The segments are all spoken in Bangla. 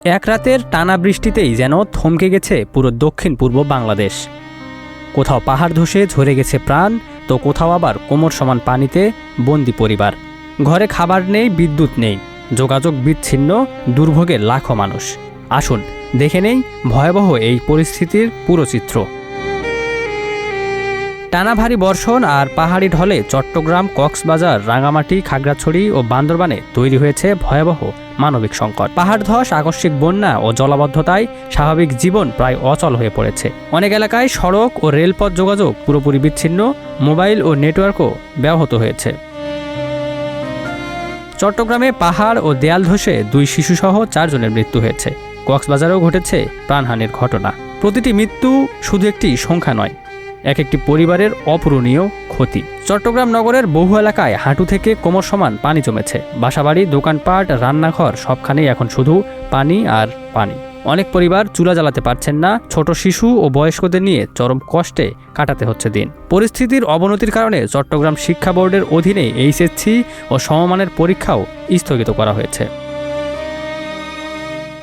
এক রাতের টানা বৃষ্টিতেই যেন থমকে গেছে পুরো দক্ষিণ পূর্ব বাংলাদেশ। কোথাও পাহাড় ধসে ঝরে গেছে প্রাণ, তো কোথাও আবার কোমর সমান পানিতে বন্দি পরিবার। ঘরে খাবার নেই, বিদ্যুৎ নেই, যোগাযোগ বিচ্ছিন্ন, দুর্ভোগে লাখো মানুষ। আসুন দেখে নেই ভয়াবহ এই পরিস্থিতির পুরো চিত্র। টানা ভারী বর্ষণ আর পাহাড়ি ঢলে চট্টগ্রাম, কক্সবাজার, রাঙামাটি, খাগড়াছড়ি ও বান্দরবানে তৈরি হয়েছে ভয়াবহ মানবিক সংকট। পাহাড় ধস, আকস্মিক বন্যা ও জলাবদ্ধতায় স্বাভাবিক জীবন প্রায় অচল হয়ে পড়েছে। অনেক এলাকায় সড়ক ও রেলপথ যোগাযোগ পুরোপুরি বিচ্ছিন্ন, মোবাইল ও নেটওয়ার্কও ব্যাহত হয়েছে। চট্টগ্রামে পাহাড় ও দেয়াল ধসে 2 শিশুসহ 4 জনের মৃত্যু হয়েছে। কক্সবাজারেও ঘটেছে প্রাণহানির ঘটনা। প্রতিটি মৃত্যু শুধু একটি সংখ্যা নয়, একটি পরিবারের অপূরণীয় ক্ষতি। চট্টগ্রাম নগরের বহু এলাকায় হাঁটু থেকে কোমর সমান পানি জমেছে। বাসাবাড়ি, দোকানপাট, রান্নাঘর সবখানেই এখন শুধু পানি আর পানি। অনেক পরিবার চুলা জ্বালাতে পারছেন না, ছোট শিশু ও বয়স্কদের নিয়ে চরম কষ্টে কাটাতে হচ্ছে দিন। পরিস্থিতির অবনতির কারণে চট্টগ্রাম শিক্ষা বোর্ডের অধীনে এইচএসসি ও সমমানের পরীক্ষাও স্থগিত করা হয়েছে।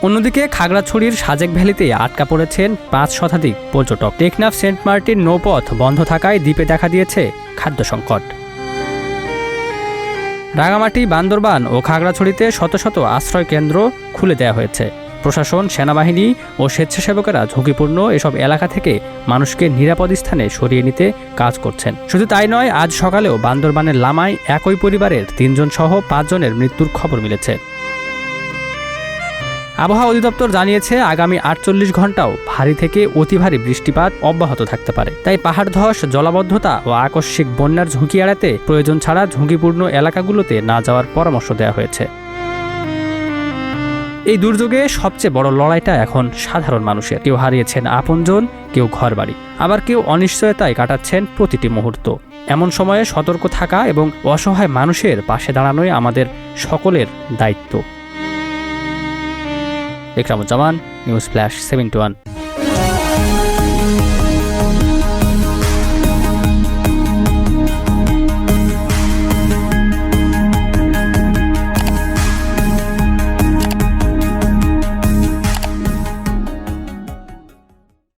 অন্যদিকে খাগড়াছড়ির সাজেক ভ্যালিতে আটকা পড়েছেন 5 শতাধিক পর্যটক। টেকনাফ সেন্ট মার্টিন নৌপথ বন্ধ থাকায় দ্বীপে দেখা দিয়েছে খাদ্য সংকট। রাঙামাটি, বান্দরবান ও খাগড়াছড়িতে শত শত আশ্রয় কেন্দ্র খুলে দেওয়া হয়েছে। প্রশাসন, সেনাবাহিনী ও স্বেচ্ছাসেবকেরা ঝুঁকিপূর্ণ এসব এলাকা থেকে মানুষকে নিরাপদ স্থানে সরিয়ে নিতে কাজ করছেন। শুধু তাই নয়, আজ সকালেও বান্দরবানের লামায় একই পরিবারের 3 জন সহ 5 জনের মৃত্যুর খবর মিলেছে। আবহাওয়া অধিদপ্তর জানিয়েছে, আগামী 48 ঘন্টাও ভারী থেকে অতি ভারী বৃষ্টিপাত অব্যাহত থাকতে পারে। তাই পাহাড় ধস, জলাবদ্ধতা ও আকস্মিক বন্যার ঝুঁকি এড়াতে প্রয়োজন ছাড়া ঝুঁকিপূর্ণ এলাকাগুলোতে না যাওয়ার পরামর্শ দেওয়া হয়েছে। এই দুর্যোগে সবচেয়ে বড় লড়াইটা এখন সাধারণ মানুষের। কেউ হারিয়েছেন আপনজন, কেউ ঘরবাড়ি, আবার কেউ অনিশ্চয়তায় কাটাচ্ছেন প্রতিটি মুহূর্ত। এমন সময়ে সতর্ক থাকা এবং অসহায় মানুষের পাশে দাঁড়ানোই আমাদের সকলের দায়িত্ব। Ikramuzzaman, news flash 721।